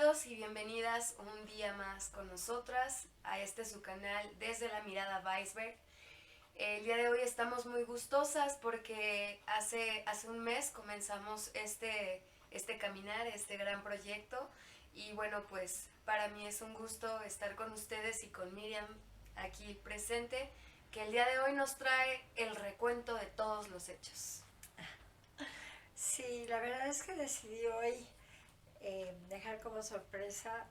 Bienvenidos y bienvenidas un día más con nosotras a su canal Desde la Mirada Weisberg. El día de hoy estamos muy gustosas porque hace un mes comenzamos este caminar, este gran proyecto. Y bueno, pues para mí es un gusto estar con ustedes y con Miriam aquí presente, que el día de hoy nos trae el recuento de todos los hechos. Sí, la verdad es que decidí hoy dejar como sorpresa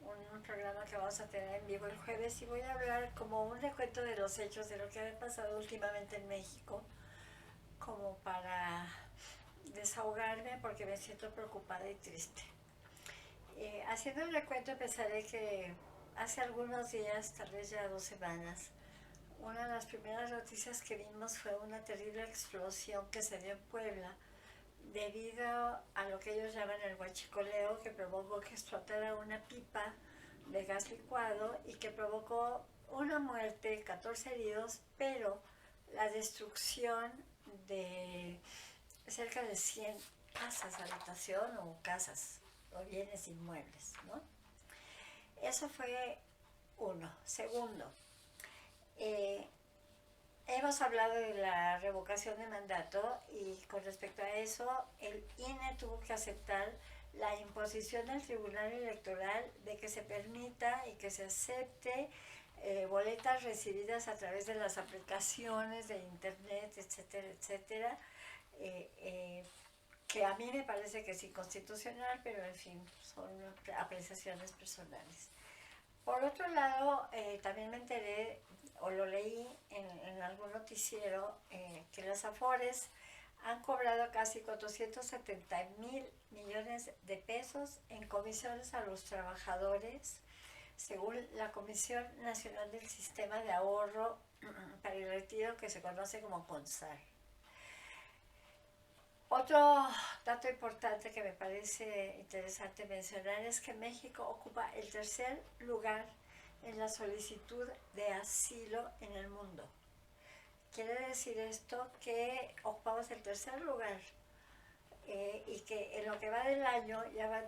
un programa que vamos a tener en vivo el jueves y voy a hablar como un recuento de los hechos de lo que ha pasado últimamente en México, como para desahogarme porque me siento preocupada y triste. Haciendo el recuento empezaré que hace algunos días, tal vez ya 2 semanas, una de las primeras noticias que vimos fue una terrible explosión que se dio en Puebla debido a lo que ellos llaman el huachicoleo, que provocó que explotara una pipa de gas licuado y que provocó una muerte, 14 heridos, pero la destrucción de cerca de 100 casas, habitación o casas o bienes inmuebles, ¿no? Eso fue uno. Segundo, eh, hemos hablado de la revocación de mandato y con respecto a eso, el INE tuvo que aceptar la imposición del Tribunal Electoral de que se permita y que se acepte boletas recibidas a través de las aplicaciones de internet, etcétera, etcétera, que a mí me parece que es inconstitucional, pero en fin, son apreciaciones personales. Por otro lado, también me enteré o lo leí en algún noticiero que las Afores han cobrado casi 470 mil millones de pesos en comisiones a los trabajadores, según la Comisión Nacional del Sistema de Ahorro para el Retiro, que se conoce como CONSAR. Otro dato importante que me parece interesante mencionar es que México ocupa el tercer lugar en la solicitud de asilo en el mundo. Quiere decir esto que ocupamos el tercer lugar y que en lo que va del año ya van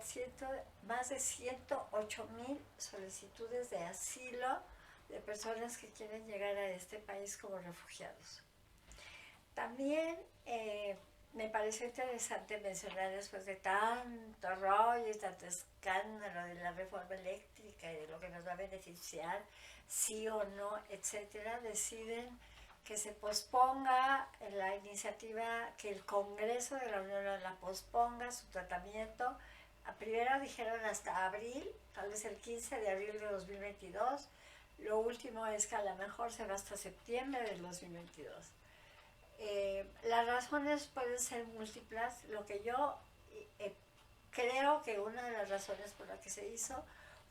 más de 108,000 solicitudes de asilo de personas que quieren llegar a este país como refugiados. También me pareció interesante mencionar, después de tanto rollo y tanto escándalo de la reforma eléctrica y de lo que nos va a beneficiar, sí o no, etcétera, deciden que se posponga la iniciativa, que el Congreso de la Unión la posponga su tratamiento. Primero dijeron hasta abril, tal vez el 15 de abril de 2022. Lo último es que a lo mejor se va hasta septiembre del 2022. Las razones pueden ser múltiples. Lo que yo creo que una de las razones por la que se hizo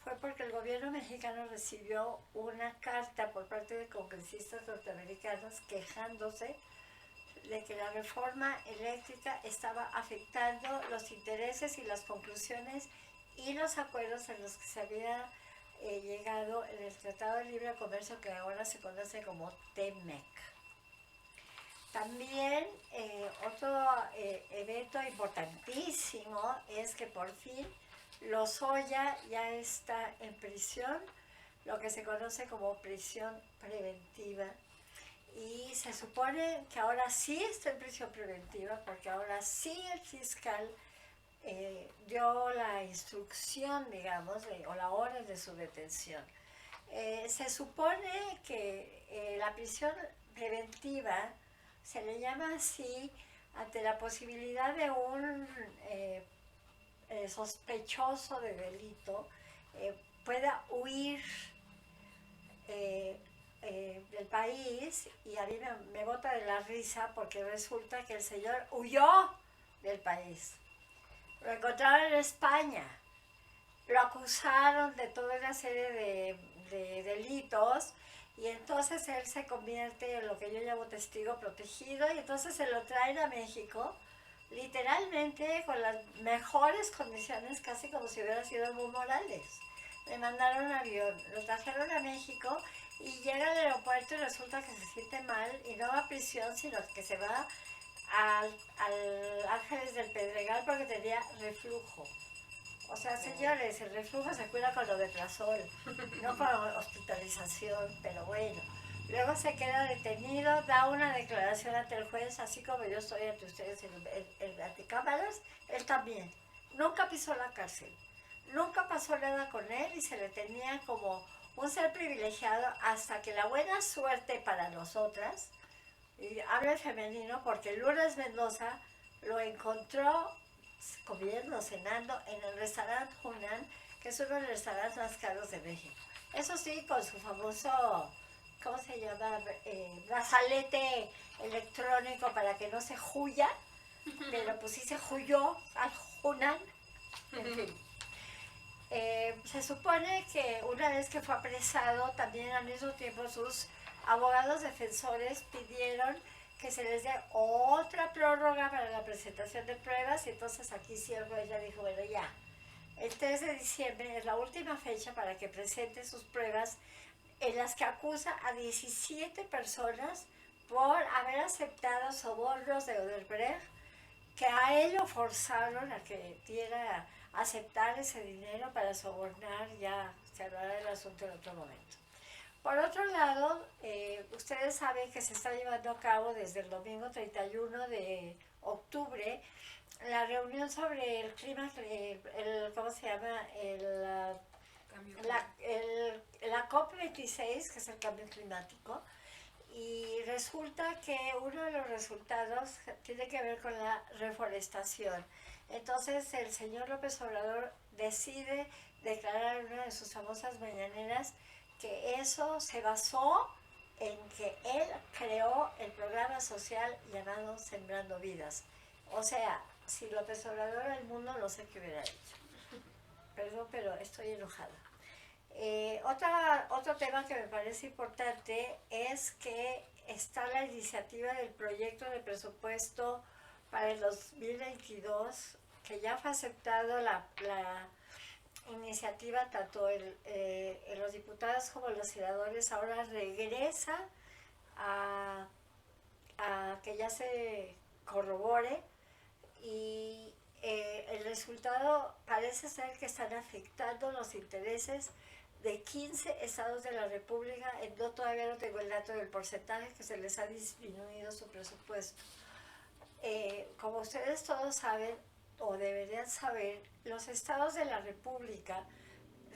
fue porque el gobierno mexicano recibió una carta por parte de congresistas norteamericanos quejándose de que la reforma eléctrica estaba afectando los intereses y las conclusiones y los acuerdos en los que se había llegado en el Tratado de Libre Comercio, que ahora se conoce como TEMEC. También otro evento importantísimo es que por fin Lozoya ya está en prisión, lo que se conoce como prisión preventiva. Y se supone que ahora sí está en prisión preventiva, porque ahora sí el fiscal dio la instrucción, digamos, o la orden de su detención. Se supone que la prisión preventiva se le llama así ante la posibilidad de un sospechoso de delito pueda huir del país, y a mí me bota de la risa porque resulta que el señor huyó del país. Lo encontraron en España, lo acusaron de toda una serie de delitos y entonces él se convierte en lo que yo llamo testigo protegido y entonces se lo traen a México literalmente con las mejores condiciones, casi como si hubiera sido Evo Morales. Le mandaron un avión, lo trajeron a México y llega al aeropuerto y resulta que se siente mal y no va a prisión, sino que se va al Ángeles del Pedregal porque tenía reflujo. O sea, señores, el reflujo se cura con omeprazol, no con hospitalización, pero bueno. Luego se queda detenido, da una declaración ante el juez, así como yo estoy ante ustedes en anticámaras, él también. Nunca pisó la cárcel, nunca pasó nada con él y se le tenía como un ser privilegiado hasta que la buena suerte para nosotras, y hablo en femenino porque Lourdes Mendoza lo encontró comiendo, cenando en el restaurante Hunan, que es uno de los restaurantes más caros de México. Eso sí, con su famoso, ¿cómo se llama? Brazalete electrónico para que no se huya, pero pues sí se huyó al Hunan. En fin. Se supone que una vez que fue apresado, también al mismo tiempo sus abogados defensores pidieron que se les dé otra prórroga para la presentación de pruebas y entonces aquí sí el juez ya dijo, bueno ya, el 3 de diciembre es la última fecha para que presente sus pruebas en las que acusa a 17 personas por haber aceptado sobornos de Odebrecht, que a él lo forzaron a que diera aceptar ese dinero para sobornar, ya se hablará del asunto en otro momento. Por otro lado, ustedes saben que se está llevando a cabo desde el domingo 31 de octubre la reunión sobre el clima, ¿cómo se llama? La COP26, que es el cambio climático, y resulta que uno de los resultados tiene que ver con la reforestación. Entonces el señor López Obrador decide declarar en una de sus famosas mañaneras que eso se basó en que él creó el programa social llamado Sembrando Vidas. O sea, si López Obrador al mundo, no sé qué hubiera hecho. Perdón, pero estoy enojada. Otro tema que me parece importante es que está la iniciativa del proyecto de presupuesto para el 2022, que ya fue aceptado la iniciativa, tanto los diputados como los senadores. Ahora regresa a que ya se corrobore y el resultado parece ser que están afectando los intereses de 15 estados de la República. Yo todavía no tengo el dato del porcentaje que se les ha disminuido su presupuesto. Como ustedes todos saben, o deberían saber, los estados de la República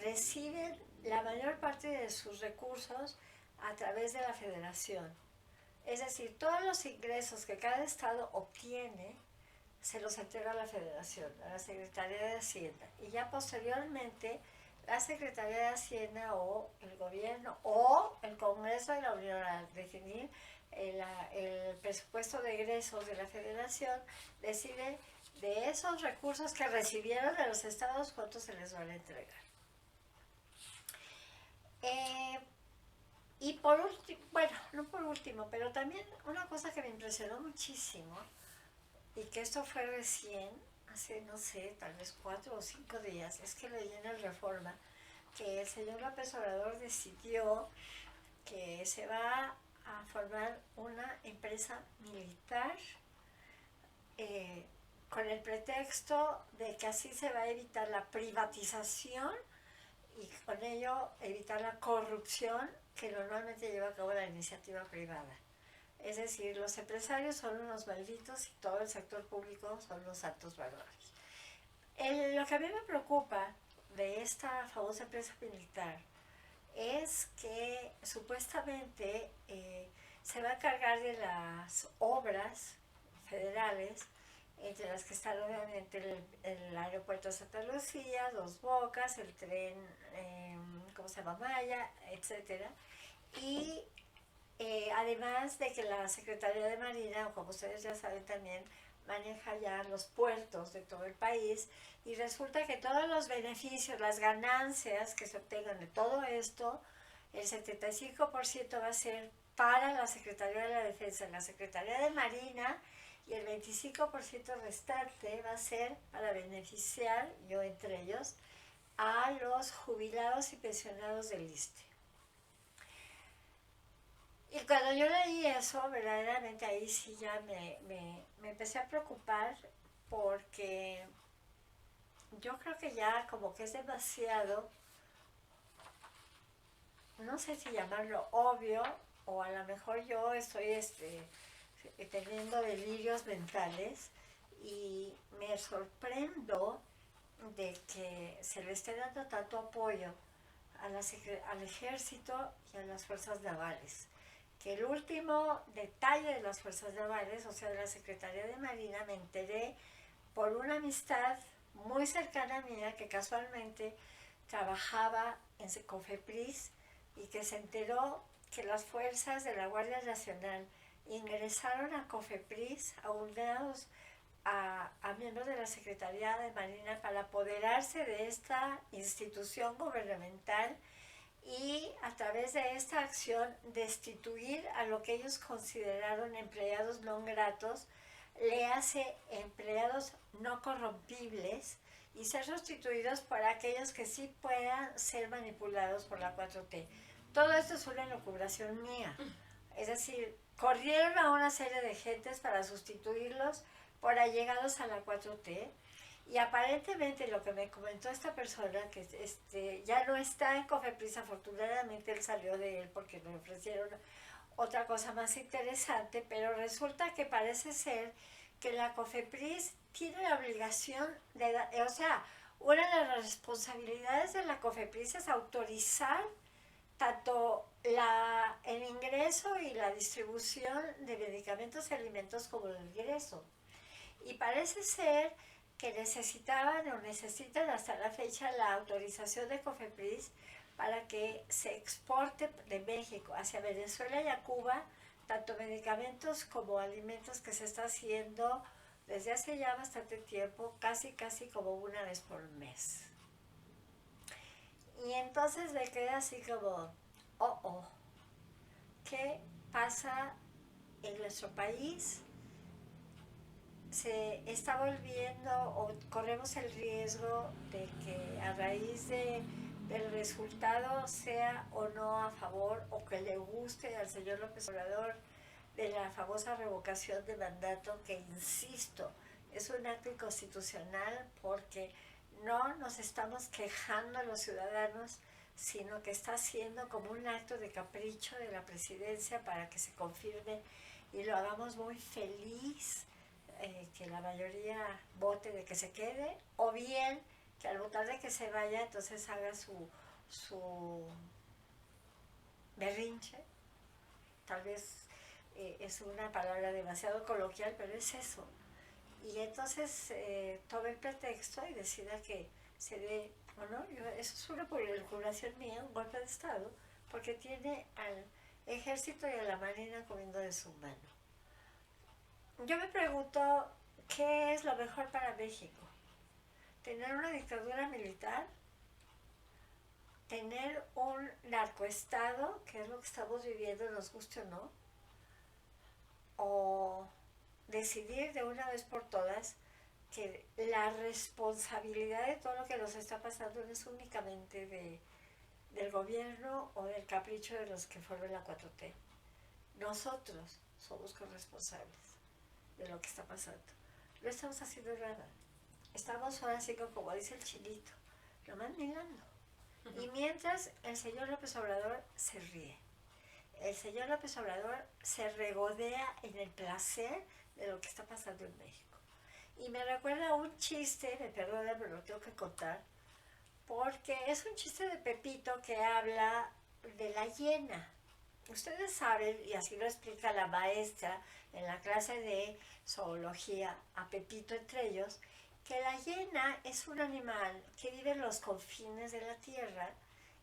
reciben la mayor parte de sus recursos a través de la federación. Es decir, todos los ingresos que cada estado obtiene se los entrega a la federación, a la Secretaría de Hacienda. Y ya posteriormente la Secretaría de Hacienda o el gobierno o el Congreso de la Unión al definir el presupuesto de egresos de la federación decide de esos recursos que recibieron de los estados cuánto se les van a entregar. Y por último, bueno, no por último, pero también una cosa que me impresionó muchísimo y que esto fue recién, hace no sé, tal vez 4 o 5 días, es que leí en el Reforma que el señor López Obrador decidió que se va a formar una empresa militar con el pretexto de que así se va a evitar la privatización y con ello evitar la corrupción que normalmente lleva a cabo la iniciativa privada. Es decir, los empresarios son unos malditos y todo el sector público son los altos valores. Lo que a mí me preocupa de esta famosa empresa militar es que supuestamente se va a encargar de las obras federales, entre las que están obviamente el aeropuerto de Santa Lucía, Dos Bocas, el tren, ¿cómo se llama? Maya, etcétera. Y además de que la Secretaría de Marina, como ustedes ya saben también, maneja ya los puertos de todo el país y resulta que todos los beneficios, las ganancias que se obtengan de todo esto, el 75% va a ser para la Secretaría de la Defensa y la Secretaría de Marina y el 25% restante va a ser para beneficiar, yo entre ellos, a los jubilados y pensionados del ISSSTE. Y cuando yo leí eso, verdaderamente ahí sí ya me empecé a preocupar porque yo creo que ya como que es demasiado, no sé si llamarlo obvio, o a lo mejor yo estoy teniendo delirios mentales y me sorprendo de que se le esté dando tanto apoyo al ejército y a las fuerzas navales. Que el último detalle de las fuerzas navales, o sea, de la Secretaría de Marina, me enteré por una amistad muy cercana mía que casualmente trabajaba en Cofepris y que se enteró que las fuerzas de la Guardia Nacional ingresaron a Cofepris aunados a miembros de la Secretaría de Marina para apoderarse de esta institución gubernamental y a través de esta acción destituir a lo que ellos consideraron empleados no gratos, le hace empleados no corrompibles y ser sustituidos por aquellos que sí puedan ser manipulados por la 4T. Todo esto es una elucubración mía. Es decir, corrieron a una serie de gentes para sustituirlos por allegados a la 4T. Y aparentemente lo que me comentó esta persona, que ya no está en Cofepris, afortunadamente él salió de él porque me ofrecieron otra cosa más interesante, pero resulta que parece ser que la Cofepris tiene la obligación o sea, una de las responsabilidades de la Cofepris es autorizar tanto el ingreso y la distribución de medicamentos y alimentos como el ingreso. Y parece ser que necesitaban o necesitan hasta la fecha la autorización de Cofepris para que se exporte de México hacia Venezuela y a Cuba tanto medicamentos como alimentos, que se está haciendo desde hace ya bastante tiempo, casi como una vez por mes. Y entonces me quedé así como, ¿qué pasa en nuestro país? Se está volviendo, o corremos el riesgo de que a raíz del resultado, sea o no a favor o que le guste al señor López Obrador, de la famosa revocación de mandato, que insisto, es un acto inconstitucional porque no nos estamos quejando a los ciudadanos, sino que está siendo como un acto de capricho de la presidencia para que se confirme y lo hagamos muy feliz, que la mayoría vote de que se quede, o bien que al votar de que se vaya, entonces haga su berrinche. Tal vez es una palabra demasiado coloquial, pero es eso. Y entonces tome el pretexto y decida que se dé, bueno, eso es una elucubración mía, un golpe de Estado, porque tiene al ejército y a la marina comiendo de su mano. Yo me pregunto, ¿qué es lo mejor para México? ¿Tener una dictadura militar? ¿Tener un narcoestado, que es lo que estamos viviendo, nos guste o no? ¿O decidir de una vez por todas que la responsabilidad de todo lo que nos está pasando no es únicamente del gobierno o del capricho de los que forman la 4T? Nosotros somos corresponsables de lo que está pasando. No estamos haciendo nada. Estamos ahora así como dice el chinito, nomás mirando. Y mientras el señor López Obrador se ríe. El señor López Obrador se regodea en el placer de lo que está pasando en México. Y me recuerda un chiste, me perdona, pero lo tengo que contar, porque es un chiste de Pepito que habla de la hiena. Ustedes saben, y así lo explica la maestra en la clase de zoología, a Pepito entre ellos, que la hiena es un animal que vive en los confines de la tierra,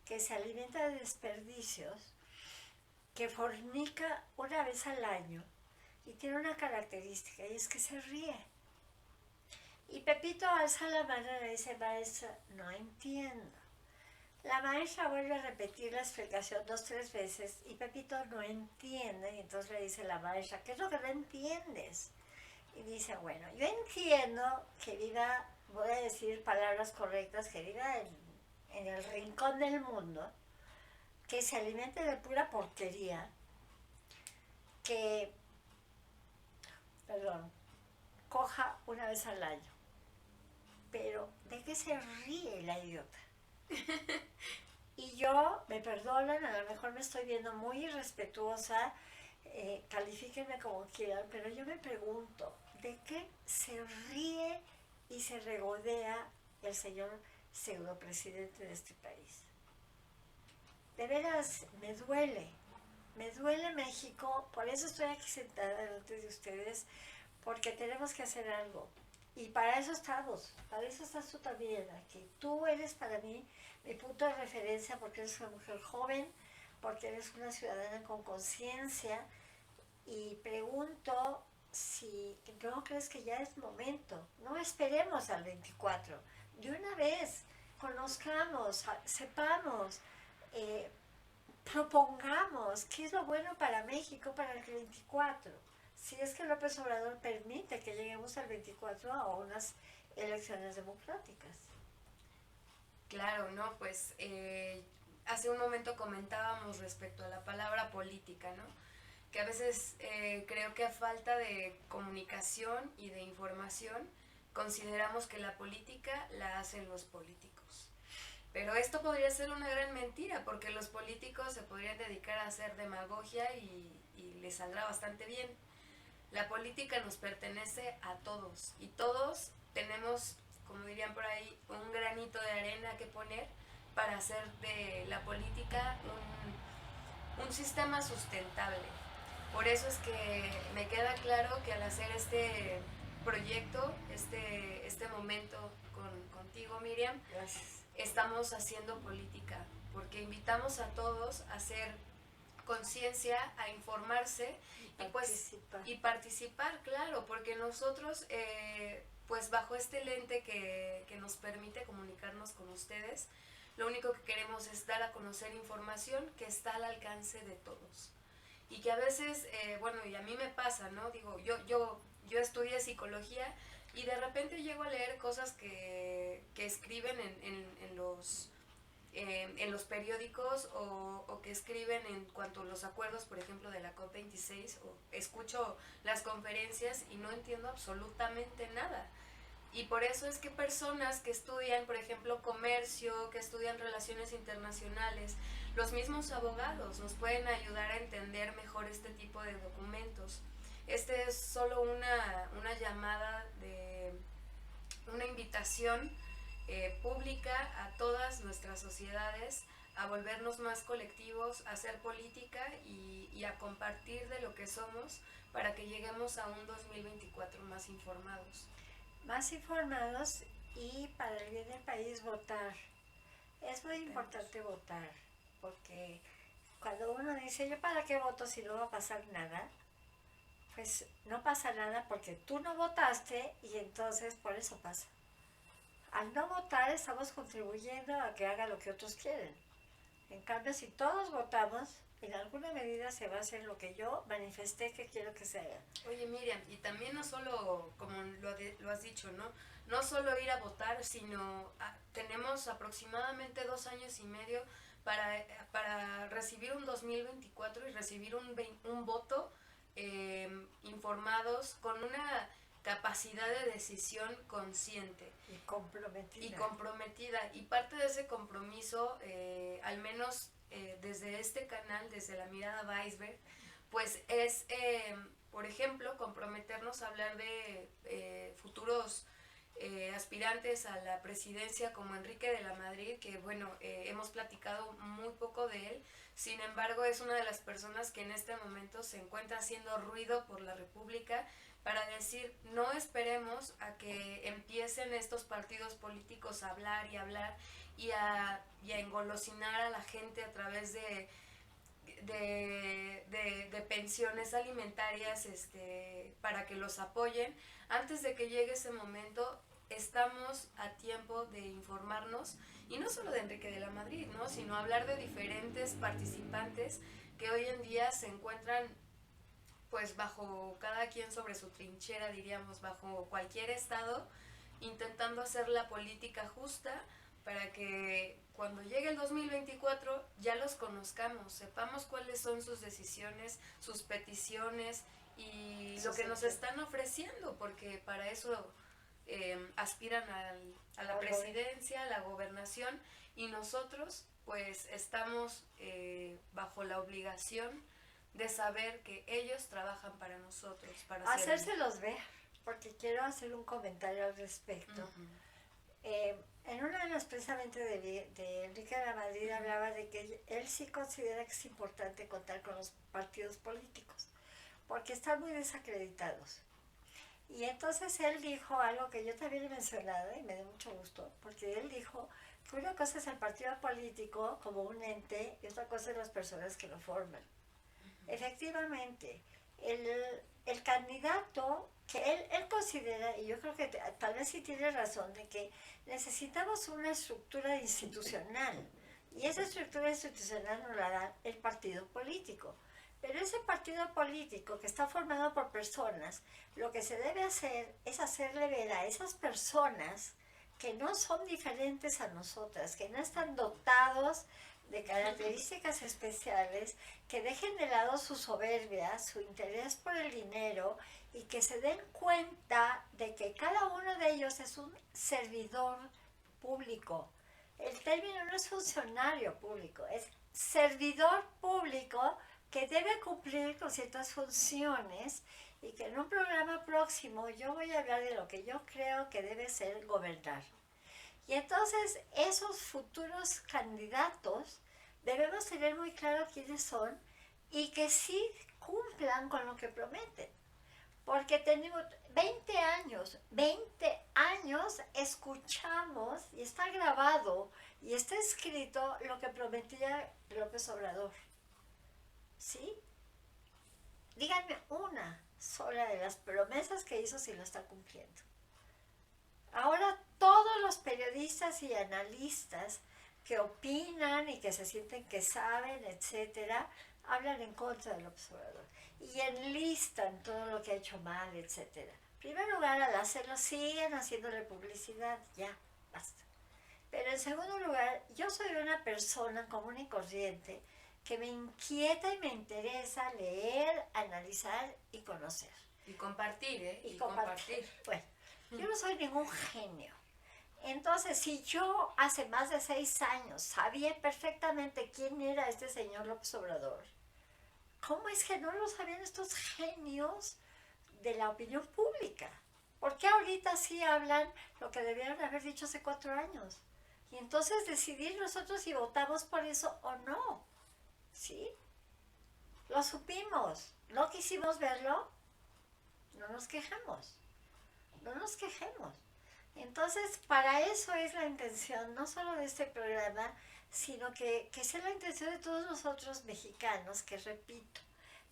que se alimenta de desperdicios, que fornica una vez al año y tiene una característica, y es que se ríe. Y Pepito alza la mano y le dice, maestra, no entiendo. La maestra vuelve a repetir la explicación 2 o 3 veces y Pepito no entiende, y entonces le dice la maestra, ¿qué es lo que no entiendes? Y dice, bueno, yo entiendo que viva, voy a decir palabras correctas, que viva en el rincón del mundo, que se alimente de pura porquería, que, coja una vez al año. Pero, ¿de qué se ríe la idiota? Y yo, me perdonan, a lo mejor me estoy viendo muy irrespetuosa, califíquenme como quieran, pero yo me pregunto, ¿de qué se ríe y se regodea el señor pseudopresidente de este país? De veras, me duele México, por eso estoy aquí sentada delante de ustedes, porque tenemos que hacer algo. Y para eso estamos, para eso estás tú también aquí. Tú eres para mí mi punto de referencia porque eres una mujer joven, porque eres una ciudadana con conciencia. Y pregunto si no crees que ya es momento. No esperemos al 24. De una vez, conozcamos, sepamos, propongamos qué es lo bueno para México para el 24. Si es que López Obrador permite que lleguemos al 24 a unas elecciones democráticas. Claro, ¿no? Pues hace un momento comentábamos respecto a la palabra política, ¿no? Que a veces creo que a falta de comunicación y de información consideramos que la política la hacen los políticos. Pero esto podría ser una gran mentira porque los políticos se podrían dedicar a hacer demagogia y les saldrá bastante bien. La política nos pertenece a todos y todos tenemos, como dirían por ahí, un granito de arena que poner para hacer de la política un sistema sustentable. Por eso es que me queda claro que al hacer este proyecto, este momento contigo, Miriam, Gracias. estamos haciendo política, porque invitamos a todos a hacer conciencia, a informarse y participar, claro, porque nosotros, pues bajo este lente que nos permite comunicarnos con ustedes, lo único que queremos es dar a conocer información que está al alcance de todos. Y que a veces, bueno, y a mí me pasa, ¿no? Digo, yo estudié psicología y de repente llego a leer cosas que escriben en los periódicos o que escriben en cuanto a los acuerdos, por ejemplo, de la COP26, o escucho las conferencias y no entiendo absolutamente nada. Y por eso es que personas que estudian, por ejemplo, comercio, que estudian relaciones internacionales, los mismos abogados nos pueden ayudar a entender mejor este tipo de documentos. Este es solo una llamada una invitación pública a todas nuestras sociedades a volvernos más colectivos, a hacer política y a compartir de lo que somos para que lleguemos a un 2024 más informados. Más informados y para el bien del país votar. Es muy importante votar, porque cuando uno dice, ¿yo para qué voto si no va a pasar nada? Pues no pasa nada porque tú no votaste y entonces por eso pasa. Al no votar estamos contribuyendo a que haga lo que otros quieren. En cambio, si todos votamos, en alguna medida se va a hacer lo que yo manifesté que quiero que se haga. Oye, Miriam, y también no solo, como lo has dicho, ¿no? No solo ir a votar, sino tenemos aproximadamente 2 años y medio para recibir un 2024 y recibir un voto informados con una capacidad de decisión consciente. Y comprometida. Y parte de ese compromiso, al menos desde este canal, desde la mirada Weisberg, pues es, por ejemplo, comprometernos a hablar de futuros aspirantes a la presidencia como Enrique de la Madrid, que bueno, hemos platicado muy poco de él, sin embargo es una de las personas que en este momento se encuentra haciendo ruido por la República para decir, no esperemos a que empiecen estos partidos políticos a hablar y a engolosinar a la gente a través de pensiones alimentarias para que los apoyen. Antes de que llegue ese momento, estamos a tiempo de informarnos, y no solo de Enrique de la Madrid, ¿no? Sino hablar de diferentes participantes que hoy en día se encuentran pues bajo cada quien sobre su trinchera, diríamos, bajo cualquier estado, intentando hacer la política justa para que cuando llegue el 2024 ya los conozcamos, sepamos cuáles son sus decisiones, sus peticiones y lo que nos están ofreciendo, porque para eso aspiran a la presidencia, a la gobernación, y nosotros pues estamos bajo la obligación de saber que ellos trabajan para nosotros, para hacérselos ver, porque quiero hacer un comentario al respecto. En una de las precisamente de Enrique de la Madrid hablaba de que él sí considera que es importante contar con los partidos políticos, porque están muy desacreditados. Y entonces él dijo algo que yo también he mencionado y me dio mucho gusto, porque él dijo que una cosa es el partido político como un ente y otra cosa es las personas que lo forman. Efectivamente, el candidato que él considera, y yo creo que tal vez sí tiene razón, de que necesitamos una estructura institucional, y esa estructura institucional nos la da el partido político. Pero ese partido político que está formado por personas, lo que se debe hacer es hacerle ver a esas personas que no son diferentes a nosotras, que no están dotados de características especiales, que dejen de lado su soberbia, su interés por el dinero, y que se den cuenta de que cada uno de ellos es un servidor público. El término no es funcionario público, es servidor público que debe cumplir con ciertas funciones, y que en un programa próximo yo voy a hablar de lo que yo creo que debe ser gobernar. Y entonces esos futuros candidatos debemos tener muy claro quiénes son y que sí cumplan con lo que prometen. Porque tenemos 20 años escuchamos, y está grabado y está escrito lo que prometía López Obrador. ¿Sí? Díganme una sola de las promesas que hizo si lo está cumpliendo. Ahora todos los periodistas y analistas que opinan y que se sienten que saben, etcétera, hablan en contra del López Obrador y enlistan todo lo que ha hecho mal, etcétera. En primer lugar, al hacerlo, siguen haciéndole publicidad, ya, basta. Pero en segundo lugar, yo soy una persona común y corriente que me inquieta y me interesa leer, analizar y conocer. Y compartir, ¿eh? Y compartir. Bueno, yo no soy ningún genio. Entonces, si yo hace más de 6 años sabía perfectamente quién era este señor López Obrador, ¿cómo es que no lo sabían estos genios de la opinión pública? ¿Por qué ahorita sí hablan lo que debieron haber dicho hace 4 años? Y entonces decidir nosotros si votamos por eso o no. ¿Sí? Lo supimos. ¿No quisimos verlo? No nos quejemos. No nos quejemos. Entonces, para eso es la intención, no solo de este programa, sino que sea la intención de todos nosotros mexicanos, que repito,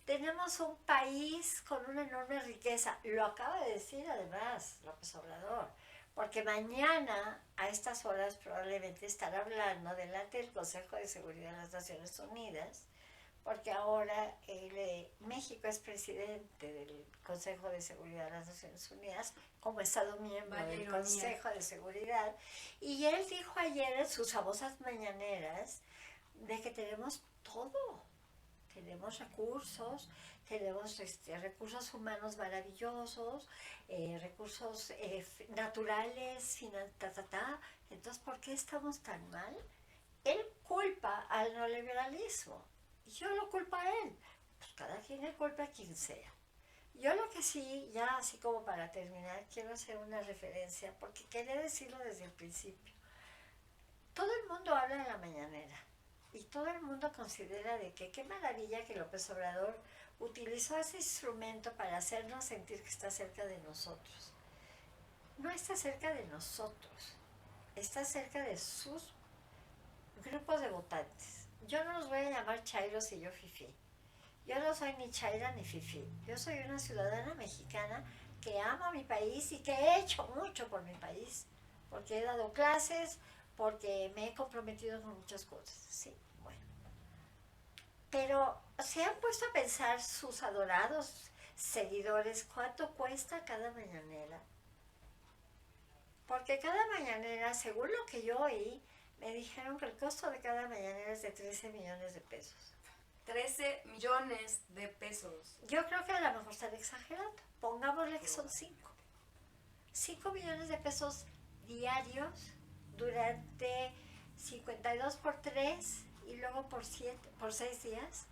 tenemos un país con una enorme riqueza. Lo acaba de decir además López Obrador, porque mañana a estas horas probablemente estará hablando delante del Consejo de Seguridad de las Naciones Unidas, porque ahora México es presidente del Consejo de Seguridad de las Naciones Unidas, como Estado miembro del Consejo de Seguridad, y él dijo ayer en sus famosas mañaneras de que tenemos todo, tenemos recursos, tenemos recursos humanos maravillosos, recursos naturales, entonces ¿por qué estamos tan mal? Él culpa al neoliberalismo. Yo lo culpo a él, pues cada quien le culpa a quien sea. Yo lo que sí, ya así como para terminar, quiero hacer una referencia, porque quería decirlo desde el principio. Todo el mundo habla en la mañanera, y todo el mundo considera de que qué maravilla que López Obrador utilizó ese instrumento para hacernos sentir que está cerca de nosotros. No está cerca de nosotros, está cerca de sus grupos de votantes. Yo no los voy a llamar chairos y yo fifí. Yo no soy ni chaira ni fifí. Yo soy una ciudadana mexicana que ama mi país y que he hecho mucho por mi país. Porque he dado clases, porque me he comprometido con muchas cosas. Sí, bueno. Pero ¿se han puesto a pensar sus adorados seguidores cuánto cuesta cada mañanera? Porque cada mañanera, según lo que yo oí, me dijeron que el costo de cada mañanera es de 13 millones de pesos. 13 millones de pesos. Yo creo que a lo mejor están exagerando. Pongámosle que son 5. 5 millones de pesos diarios durante 52 por 3 y luego por 6 días.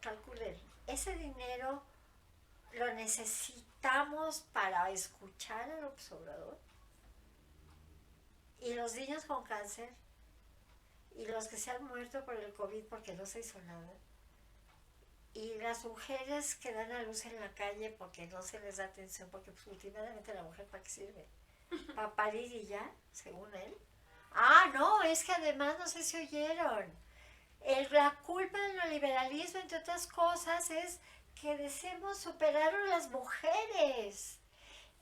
Calculen, ese dinero lo necesitamos para escuchar al observador. Y los niños con cáncer y los que se han muerto por el COVID porque no se hizo nada. Y las mujeres que dan a luz en la calle porque no se les da atención, porque pues, últimamente la mujer ¿para qué sirve? Para parir y ya, según él. Ah, no, es que además no sé si oyeron. La culpa del neoliberalismo, entre otras cosas, es que deseemos superar a las mujeres.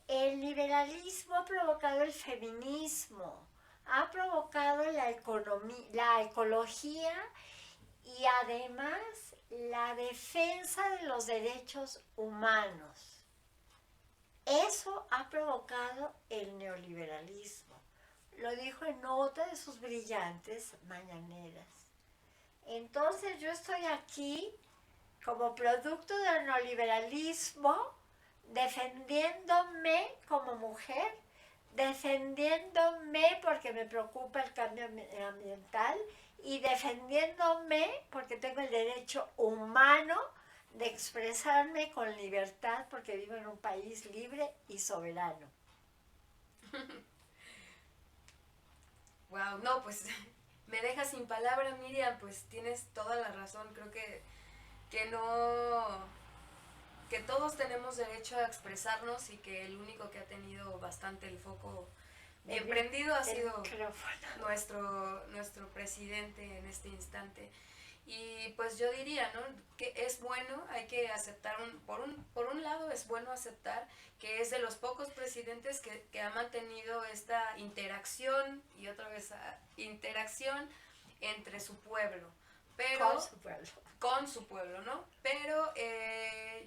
El liberalismo ha provocado el feminismo, ha provocado la ecología y además la defensa de los derechos humanos. Eso ha provocado el neoliberalismo. Lo dijo en otra de sus brillantes mañaneras. Entonces yo estoy aquí como producto del neoliberalismo, defendiéndome como mujer, defendiéndome porque me preocupa el cambio ambiental y defendiéndome porque tengo el derecho humano de expresarme con libertad porque vivo en un país libre y soberano. Wow, no, pues me dejas sin palabras, Miriam, pues tienes toda la razón. Creo que no, que todos tenemos derecho a expresarnos y que el único que ha tenido bastante el foco bien prendido ha sido nuestro presidente en este instante. Y pues yo diría, ¿no? Que es bueno, hay que aceptar, por un lado es bueno aceptar que es de los pocos presidentes que ha mantenido esta interacción y otra vez interacción entre su pueblo. Pero, con su pueblo, ¿no? Pero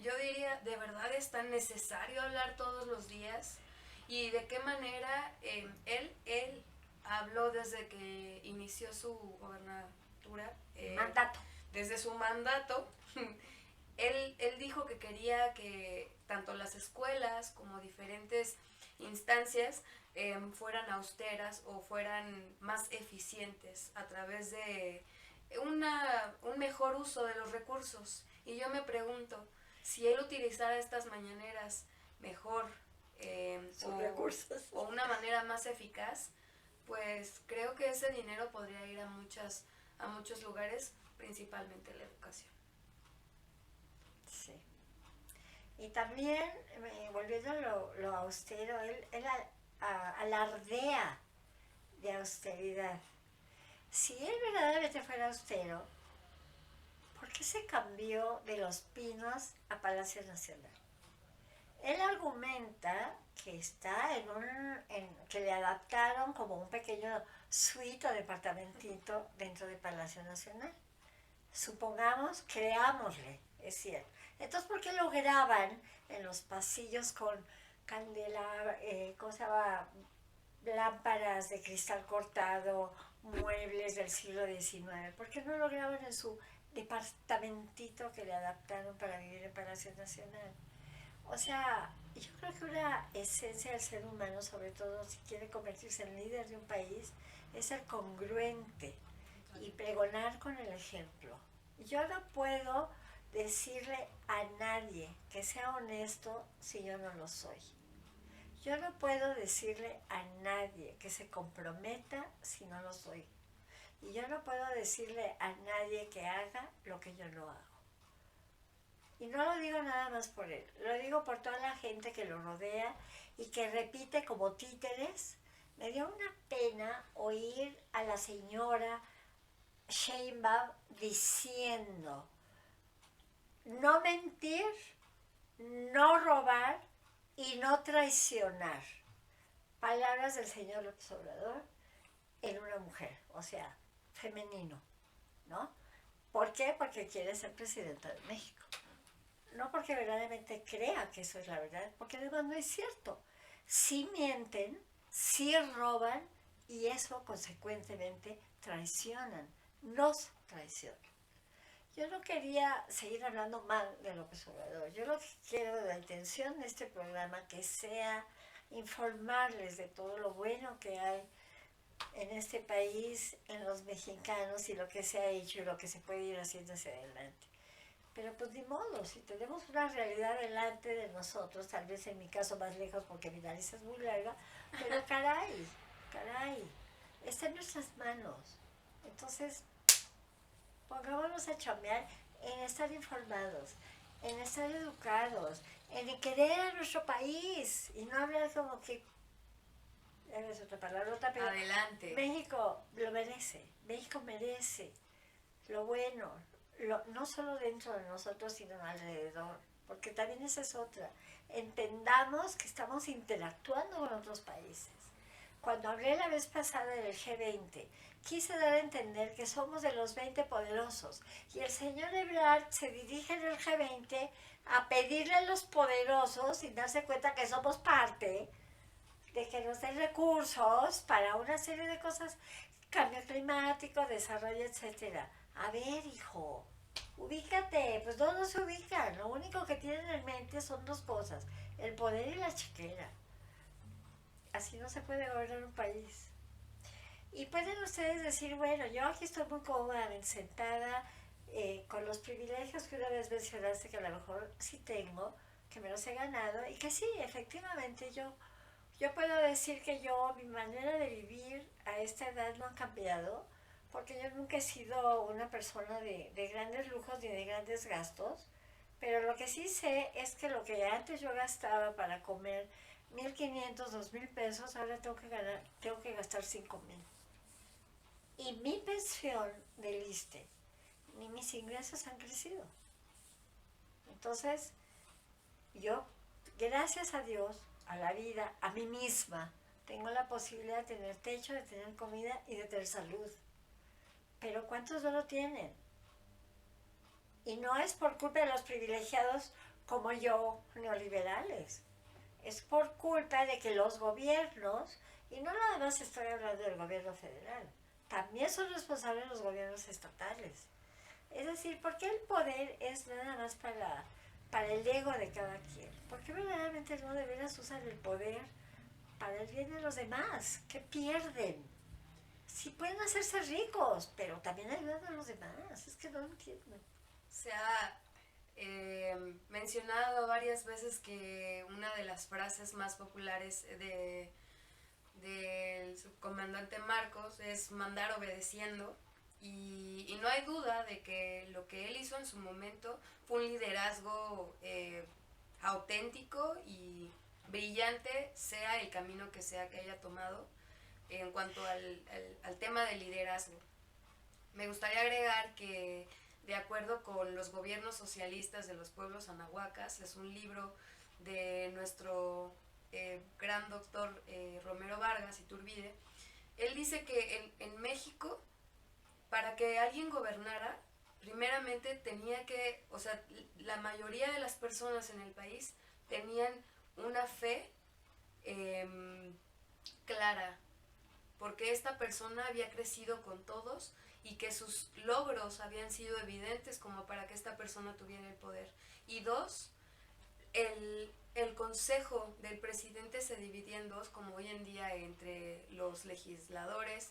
yo diría, ¿de verdad es tan necesario hablar todos los días? ¿Y de qué manera él habló desde que inició su gobernatura? Mandato. Desde su mandato, él dijo que quería que tanto las escuelas como diferentes instancias fueran austeras o fueran más eficientes a través de un mejor uso de los recursos. Y yo me pregunto, si él utilizara estas mañaneras mejor o una manera más eficaz, pues creo que ese dinero podría ir a muchos lugares, principalmente la educación. Sí. Y también, volviendo a lo austero, él alardea de austeridad. Si él verdaderamente fuera austero, ¿por qué se cambió de Los Pinos a Palacio Nacional? Él argumenta que está que le adaptaron como un pequeño suite o departamentito dentro de Palacio Nacional. Supongamos, creámosle, es cierto. Entonces, ¿por qué lo graban en los pasillos con lámparas de cristal cortado, muebles del siglo XIX? ¿Por qué no lo graban en su departamentito que le adaptaron para vivir en Palacio Nacional? O sea, yo creo que una esencia del ser humano, sobre todo si quiere convertirse en líder de un país, es ser congruente y pregonar con el ejemplo. Yo no puedo decirle a nadie que sea honesto si yo no lo soy. Yo no puedo decirle a nadie que se comprometa si no lo soy. Y yo no puedo decirle a nadie que haga lo que yo no hago. Y no lo digo nada más por él, lo digo por toda la gente que lo rodea y que repite como títeres. Me dio una pena oír a la señora Sheinbaum diciendo no mentir, no robar y no traicionar. Palabras del señor López Obrador en una mujer, o sea, femenino, ¿no? ¿Por qué? Porque quiere ser presidenta de México. No porque verdaderamente crea que eso es la verdad, porque además no es cierto. Sí mienten, sí roban y eso consecuentemente traicionan, nos traicionan. Yo no quería seguir hablando mal de López Obrador. Yo lo que quiero, la intención de este programa, que sea informarles de todo lo bueno que hay en este país, en los mexicanos y lo que se ha hecho y lo que se puede ir haciendo hacia adelante. Pero pues ni modo, si tenemos una realidad delante de nosotros, tal vez en mi caso más lejos porque mi nariz es muy larga, pero caray, caray, está en nuestras manos. Entonces, pongámonos a chambear en estar informados, en estar educados, en querer a nuestro país y no hablar como que, es otra palabrota, pero Adelante. México lo merece, México merece lo bueno, no solo dentro de nosotros, sino alrededor, porque también esa es otra. Entendamos que estamos interactuando con otros países. Cuando hablé la vez pasada del G20, quise dar a entender que somos de los 20 poderosos y el señor Ebrard se dirige en el G20 a pedirle a los poderosos, sin darse cuenta que somos parte, de que nos den recursos para una serie de cosas, cambio climático, desarrollo, etcétera. A ver, hijo, ubícate. Pues no se ubican. Lo único que tienen en mente son dos cosas: el poder y la chiquera. Así no se puede gobernar un país. Y pueden ustedes decir, bueno, yo aquí estoy muy cómodamente sentada, con los privilegios que una vez mencionaste que a lo mejor sí tengo, que me los he ganado, y que sí, efectivamente yo puedo decir que mi manera de vivir a esta edad no ha cambiado, porque yo nunca he sido una persona de grandes lujos ni de grandes gastos, pero lo que sí sé es que lo que antes yo gastaba para comer 1,500, 2,000 pesos, ahora tengo que gastar 5,000. Y mi pensión del ISSSTE ni mis ingresos han crecido. Entonces, yo, gracias a Dios, a la vida, a mí misma, tengo la posibilidad de tener techo, de tener comida y de tener salud. Pero ¿cuántos no lo tienen? Y no es por culpa de los privilegiados como yo, neoliberales. Es por culpa de que los gobiernos, y no nada más estoy hablando del gobierno federal, también son responsables los gobiernos estatales. Es decir, ¿por qué el poder es nada más para el ego de cada quien? ¿Por qué verdaderamente no de veras usan el poder para el bien de los demás? ¿Qué pierden? Sí pueden hacerse ricos, pero también ayudan a los demás. Es que no lo entiendo. Se ha mencionado varias veces que una de las frases más populares del subcomandante Marcos es mandar obedeciendo, y no hay duda de que lo que él hizo en su momento fue un liderazgo auténtico y brillante, sea el camino que sea que haya tomado en cuanto al tema del liderazgo. Me gustaría agregar que, de acuerdo con los gobiernos socialistas de los pueblos anahuacas, es un libro de nuestro gran doctor Romero Vargas Iturbide. Él dice que en México, para que alguien gobernara, primeramente tenía que, o sea, la mayoría de las personas en el país tenían una fe clara, porque esta persona había crecido con todos y que sus logros habían sido evidentes como para que esta persona tuviera el poder. Y dos, el consejo del presidente se dividía en dos, como hoy en día, entre los legisladores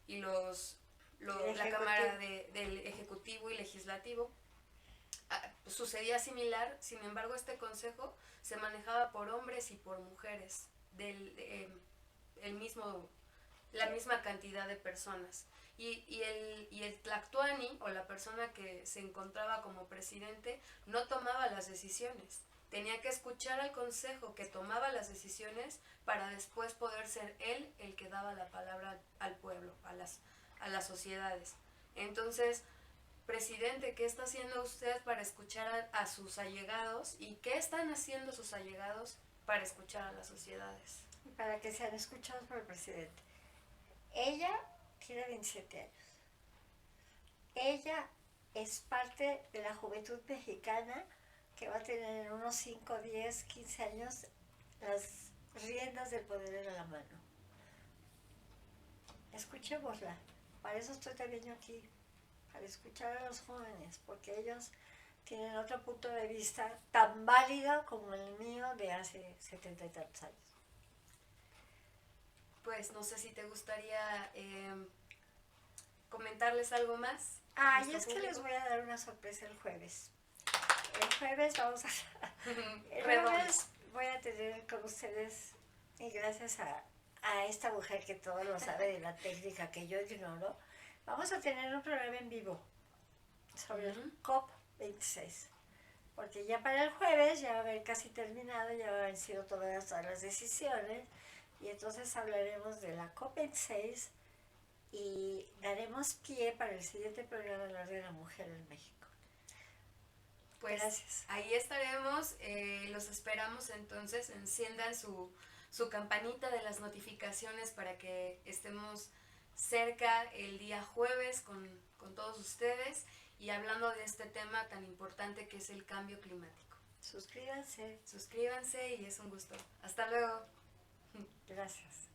y la Cámara del Ejecutivo y Legislativo. Sucedía similar, sin embargo este consejo se manejaba por hombres y por mujeres, la misma cantidad de personas. Y el Tlactuani, o la persona que se encontraba como presidente, no tomaba las decisiones. Tenía que escuchar al consejo que tomaba las decisiones para después poder ser él el que daba la palabra al pueblo, a las sociedades. Entonces, presidente, ¿qué está haciendo usted para escuchar a sus allegados? ¿Y qué están haciendo sus allegados para escuchar a las sociedades? Para que sean escuchados por el presidente. Ella tiene 27 años. Ella es parte de la juventud mexicana que va a tener en unos 5, 10, 15 años las riendas del poder en la mano. Escuchémosla. Para eso estoy también yo aquí, para escuchar a los jóvenes, porque ellos tienen otro punto de vista tan válido como el mío de hace 70 y tantos años. pues no sé si te gustaría comentarles algo más. Ah, y es que les voy a dar una sorpresa el jueves. El jueves vamos a... El jueves voy a tener con ustedes, y gracias a esta mujer que todo lo sabe de la técnica que yo ignoro, vamos a tener un programa en vivo sobre el COP26. Porque ya para el jueves ya va a haber casi terminado, ya van a haber sido tomadas todas las decisiones, y entonces hablaremos de la COP26 y daremos pie para el siguiente programa hablar de la mujer en México. Pues gracias. Ahí estaremos, los esperamos entonces, enciendan su campanita de las notificaciones para que estemos cerca el día jueves con todos ustedes y hablando de este tema tan importante que es el cambio climático. Suscríbanse. Suscríbanse y es un gusto. Hasta luego. Gracias.